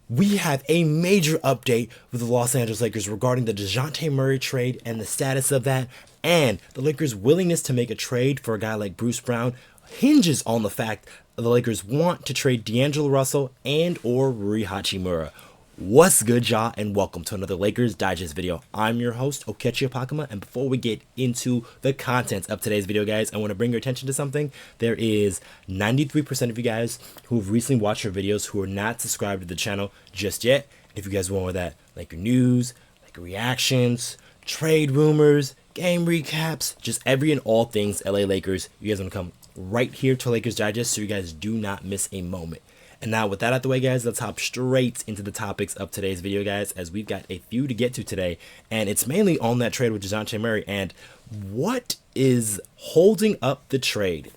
We have a major update with the Los Angeles Lakers regarding the DeJounte Murray trade and the status of that, and the Lakers' willingness to make a trade for a guy like Bruce Brown hinges on the fact that the Lakers want to trade D'Angelo Russell and or Rui Hachimura. What's good, y'all, and welcome to another Lakers Digest video. I'm your host, Okechi Apakama, and before we get into the contents of today's video, guys, I want to bring your attention to something. There is 93% of you guys who have recently watched our videos who are not subscribed to the channel just yet. If you guys want more of that, like your news, like reactions, trade rumors, game recaps, just every and all things LA Lakers, you guys want to come right here to Lakers Digest so you guys do not miss a moment. And now with that out the way, guys, let's hop straight into the topics of today's video, guys, as we've got a few to get to today. And it's mainly on that trade with DeJounte Murray and what is holding up the trade.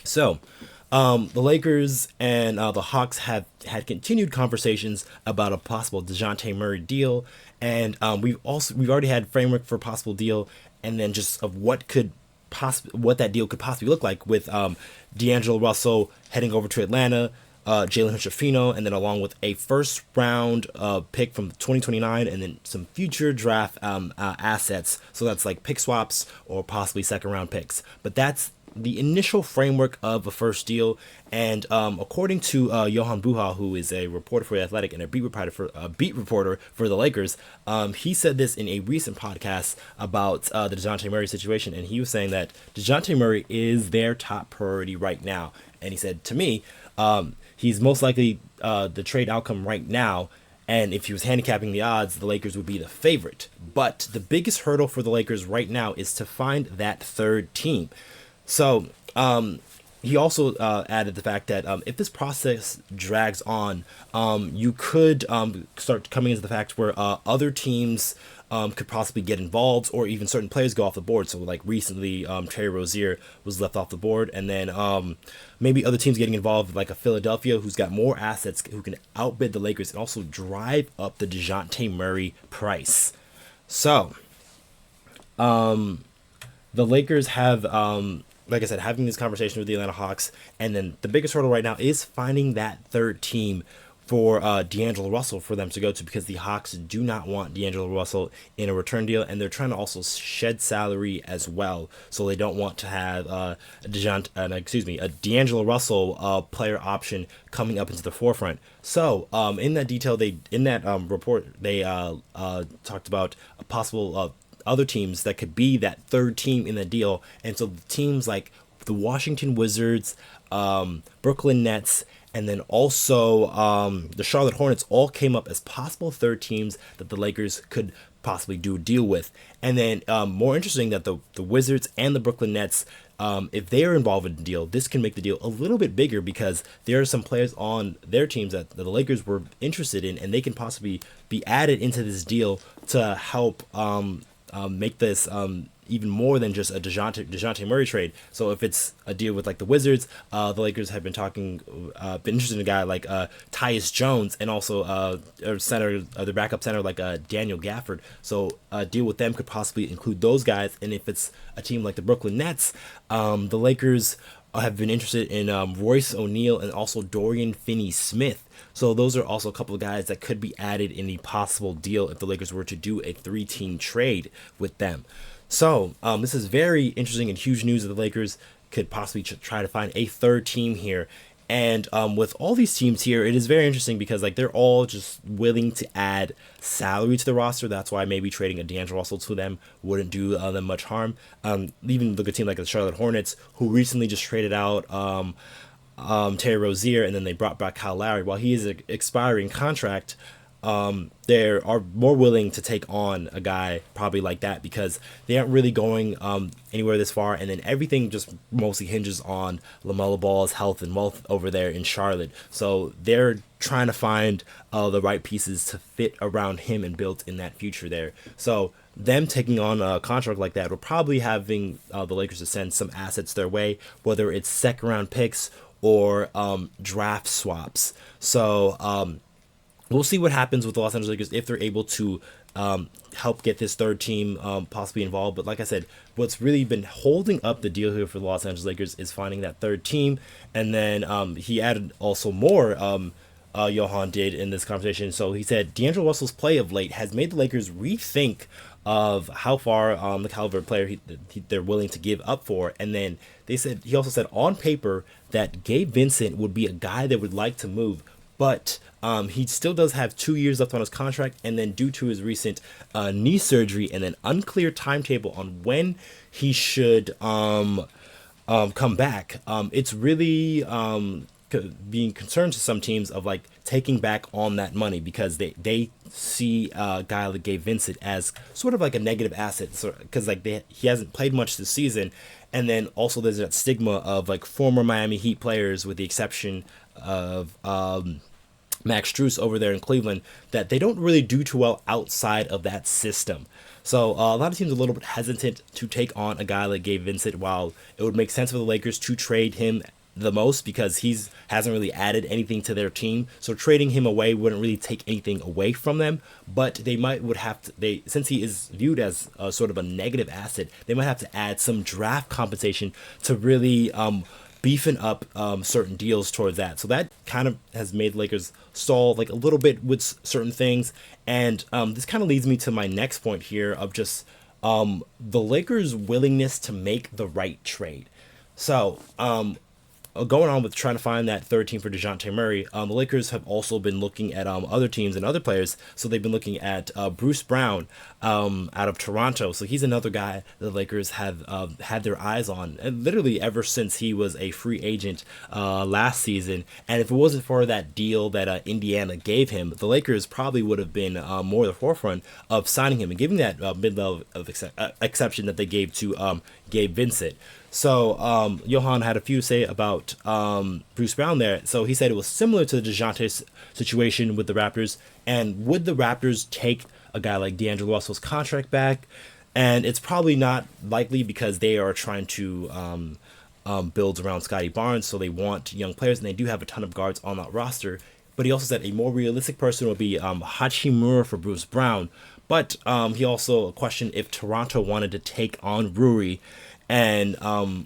So, the Lakers and the Hawks have had continued conversations about a possible DeJounte Murray deal. And we've already had framework for a possible deal, and then just of what that deal could possibly look like with D'Angelo Russell heading over to Atlanta, Jalen Hood-Schifino, and then along with a first round pick from 2029 and then some future draft assets. So that's like pick swaps or possibly second round picks. But that's the initial framework of a first deal. And according to Johan Buha, who is a reporter for The Athletic and a beat reporter for the Lakers, he said this in a recent podcast about the DeJounte Murray situation. And he was saying that DeJounte Murray is their top priority right now. And he said to me, he's most likely the trade outcome right now, and if he was handicapping the odds, the Lakers would be the favorite. But the biggest hurdle for the Lakers right now is to find that third team. So he also added the fact that if this process drags on, you could start coming into the fact where other teams could possibly get involved, or even certain players go off the board. So like recently, Terry Rozier was left off the board, and then maybe other teams getting involved, like a Philadelphia who's got more assets, who can outbid the Lakers and also drive up the DeJounte Murray price. So the Lakers have, like I said, having this conversation with the Atlanta Hawks, and then the biggest hurdle right now is finding that third team for D'Angelo Russell for them to go to, because the Hawks do not want D'Angelo Russell in a return deal, and they're trying to also shed salary as well, so they don't want to have a D'Angelo Russell player option coming up into the forefront. So in that report, they talked about a possible other teams that could be that third team in the deal, and so teams like the Washington Wizards, Brooklyn Nets, and then also the Charlotte Hornets all came up as possible third teams that the Lakers could possibly do a deal with. And then more interesting that the Wizards and the Brooklyn Nets, if they are involved in the deal, this can make the deal a little bit bigger, because there are some players on their teams that the Lakers were interested in, and they can possibly be added into this deal to help make this even more than just a DeJounte Murray trade. So if it's a deal with like the Wizards, the Lakers have been been interested in a guy like Tyus Jones, and also the backup center like Daniel Gafford. So a deal with them could possibly include those guys. And if it's a team like the Brooklyn Nets, the Lakers have been interested in Royce O'Neal and also Dorian Finney-Smith. So those are also a couple of guys that could be added in the possible deal if the Lakers were to do a three-team trade with them. So this is very interesting and huge news that the Lakers could possibly try to find a third team here. And with all these teams here, it is very interesting because like they're all just willing to add salary to the roster. That's why maybe trading a D'Angelo Russell to them wouldn't do them much harm. Even look at a team like the Charlotte Hornets, who recently just traded out Terry Rozier, and then they brought back Kyle Lowry. While he is an expiring contract, they are more willing to take on a guy probably like that, because they aren't really going anywhere this far, and then everything just mostly hinges on LaMelo Ball's health and wealth over there in Charlotte. So they're trying to find the right pieces to fit around him and build in that future there. So them taking on a contract like that, we're probably having the Lakers to send some assets their way, whether it's second round picks or draft swaps. So we'll see what happens with the Los Angeles Lakers if they're able to help get this third team possibly involved. But like I said, what's really been holding up the deal here for the Los Angeles Lakers is finding that third team. And then he added also more Johan did in this conversation. So he said D'Angelo Russell's play of late has made the Lakers rethink of how far the caliber of player they're willing to give up for. And then he also said on paper that Gabe Vincent would be a guy that would like to move, but he still does have 2 years left on his contract. And then due to his recent knee surgery and an unclear timetable on when he should come back, it's really being concerned to some teams of like taking back on that money, because they see a guy like Gabe Vincent as sort of like a negative asset, because like he hasn't played much this season. And then also there's that stigma of like former Miami Heat players, with the exception of Max Strus over there in Cleveland, that they don't really do too well outside of that system. So a lot of teams are a little bit hesitant to take on a guy like Gabe Vincent, while it would make sense for the Lakers to trade him the most because hasn't really added anything to their team. So trading him away wouldn't really take anything away from them, but they would have to, since he is viewed as sort of a negative asset, they might have to add some draft compensation to really beefing up certain deals towards that. So that kind of has made Lakers stall like a little bit with certain things. And this kind of leads me to my next point here of just the Lakers' willingness to make the right trade. So going on with trying to find that third team for DeJounte Murray, the Lakers have also been looking at other teams and other players. So they've been looking at Bruce Brown out of Toronto. So he's another guy the Lakers have had their eyes on, and literally ever since he was a free agent last season. And if it wasn't for that deal that Indiana gave him, the Lakers probably would have been more at the forefront of signing him and giving that mid-level of exception that they gave to Gabe Vincent. So Johan had a few to say about Bruce Brown there. So he said it was similar to the DeJounte situation with the Raptors. And would the Raptors take a guy like D'Angelo Russell's contract back? And it's probably not likely, because they are trying to build around Scotty Barnes. So they want young players, and they do have a ton of guards on that roster. But he also said a more realistic person would be Hachimura for Bruce Brown. But he also questioned if Toronto wanted to take on Rui, and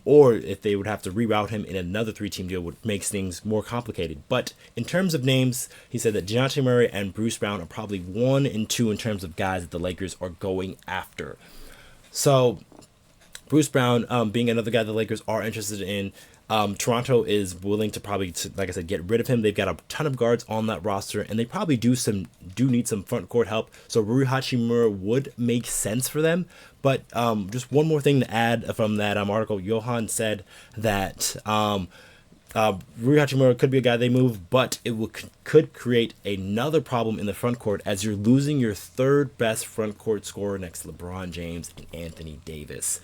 or if they would have to reroute him in another 3-team deal, which makes things more complicated. But in terms of names, he said that DeJounte Murray and Bruce Brown are probably 1 and 2 in terms of guys that the Lakers are going after. So Bruce Brown being another guy the Lakers are interested in. Toronto is willing to probably, like I said, get rid of him. They've got a ton of guards on that roster, and they probably do need some front court help. So Rui Hachimura would make sense for them. But just one more thing to add from that article, Johan said that Rui Hachimura could be a guy they move, but it could create another problem in the front court, as you're losing your third best front court scorer next to LeBron James and Anthony Davis.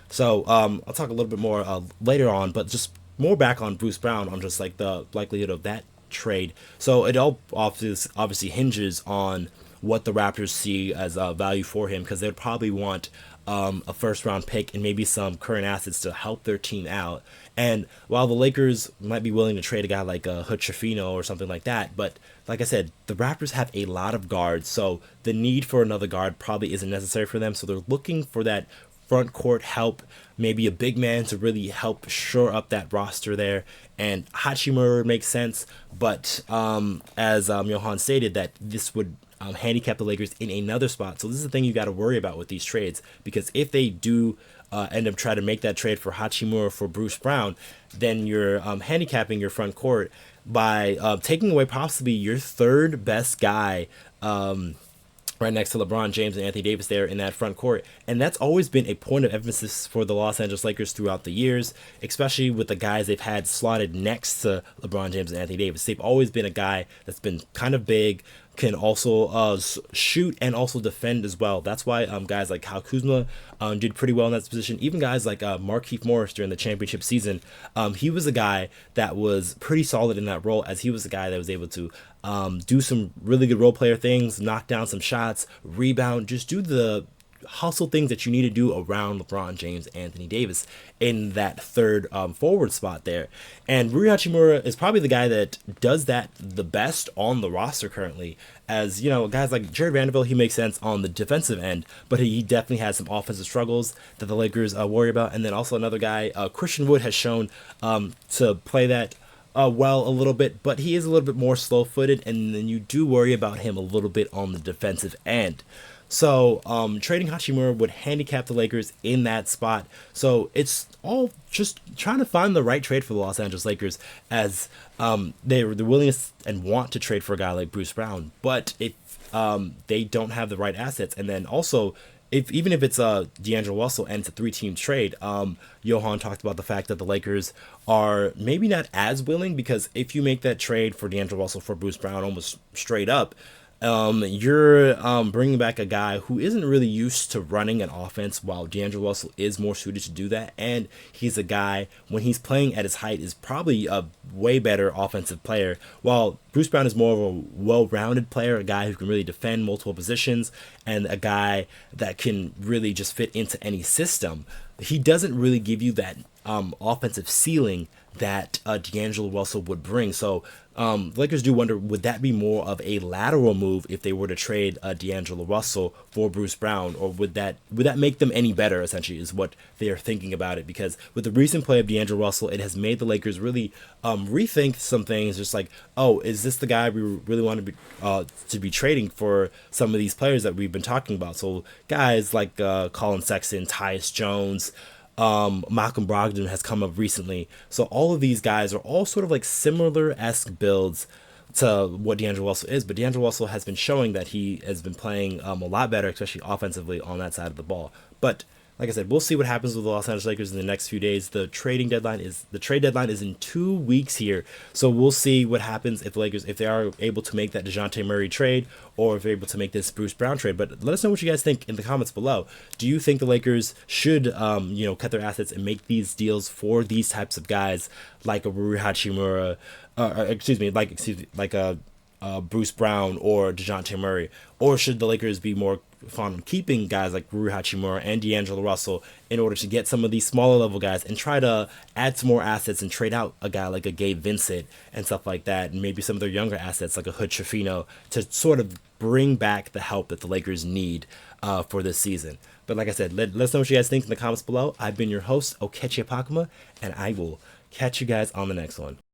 So I'll talk a little bit more later on, but just more back on Bruce Brown, on just like the likelihood of that trade. So it all obviously hinges on what the Raptors see as value for him, because they'd probably want a first round pick and maybe some current assets to help their team out. And while the Lakers might be willing to trade a guy like Hutchafino or something like that, but like I said, the Raptors have a lot of guards, so the need for another guard probably isn't necessary for them. So they're looking for that front court help, maybe a big man to really help shore up that roster there. And Hachimura makes sense, but as Johan stated, that this would handicap the Lakers in another spot. So this is the thing you got to worry about with these trades, because if they do end up trying to make that trade for Hachimura for Bruce Brown, then you're handicapping your front court by taking away possibly your third best guy right next to LeBron James and Anthony Davis there in that front court. And that's always been a point of emphasis for the Los Angeles Lakers throughout the years, especially with the guys they've had slotted next to LeBron James and Anthony Davis. They've always been a guy that's been kind of big, can also shoot and also defend as well. That's why guys like Kyle Kuzma did pretty well in that position. Even guys like Markieff Morris during the championship season, he was a guy that was pretty solid in that role, as he was a guy that was able to do some really good role player things, knock down some shots, rebound, just do the hustle things that you need to do around LeBron James, Anthony Davis in that third forward spot there. And Rui Hachimura is probably the guy that does that the best on the roster currently. As you know, guys like Jared Vanderbilt, he makes sense on the defensive end, but he definitely has some offensive struggles that the Lakers worry about. And then also another guy, Christian Wood, has shown to play that well a little bit, but he is a little bit more slow-footed, and then you do worry about him a little bit on the defensive end. So trading Hachimura would handicap the Lakers in that spot. So it's all just trying to find the right trade for the Los Angeles Lakers, as they're willingness and want to trade for a guy like Bruce Brown. But if they don't have the right assets, and then also even if it's D'Angelo Russell and it's a 3-team trade, Johan talked about the fact that the Lakers are maybe not as willing, because if you make that trade for D'Angelo Russell for Bruce Brown almost straight up, you're bringing back a guy who isn't really used to running an offense, while D'Angelo Russell is more suited to do that. And he's a guy, when he's playing at his height, is probably a way better offensive player, while Bruce Brown is more of a well-rounded player, a guy who can really defend multiple positions, and a guy that can really just fit into any system. He doesn't really give you that offensive ceiling that D'Angelo Russell would bring. So the Lakers do wonder, would that be more of a lateral move if they were to trade D'Angelo Russell for Bruce Brown, or would that make them any better, essentially, is what they are thinking about it. Because with the recent play of D'Angelo Russell, it has made the Lakers really rethink some things, just like, oh, is this the guy we really want to be trading for some of these players that we've been talking about? So guys like Colin Sexton, Tyus Jones, Malcolm Brogdon has come up recently. So all of these guys are all sort of like similar-esque builds to what D'Angelo Russell is, but D'Angelo Russell has been showing that he has been playing a lot better, especially offensively, on that side of the ball. But like I said, we'll see what happens with the Los Angeles Lakers in the next few days. The trade deadline is in 2 weeks here, so we'll see what happens if the Lakers, if they are able to make that DeJounte Murray trade, or if they're able to make this Bruce Brown trade. But let us know what you guys think in the comments below. Do you think the Lakers should cut their assets and make these deals for these types of guys, like a Rui Hachimura, like a Bruce Brown or DeJounte Murray? Or should the Lakers be more fond of keeping guys like Rui Hachimura and D'Angelo Russell in order to get some of these smaller level guys and try to add some more assets and trade out a guy like a Gabe Vincent and stuff like that, and maybe some of their younger assets like a Hood Schifino, to sort of bring back the help that the Lakers need for this season? But like I said, let us know what you guys think in the comments below. I've been your host, Okechi Apakama, and I will catch you guys on the next one.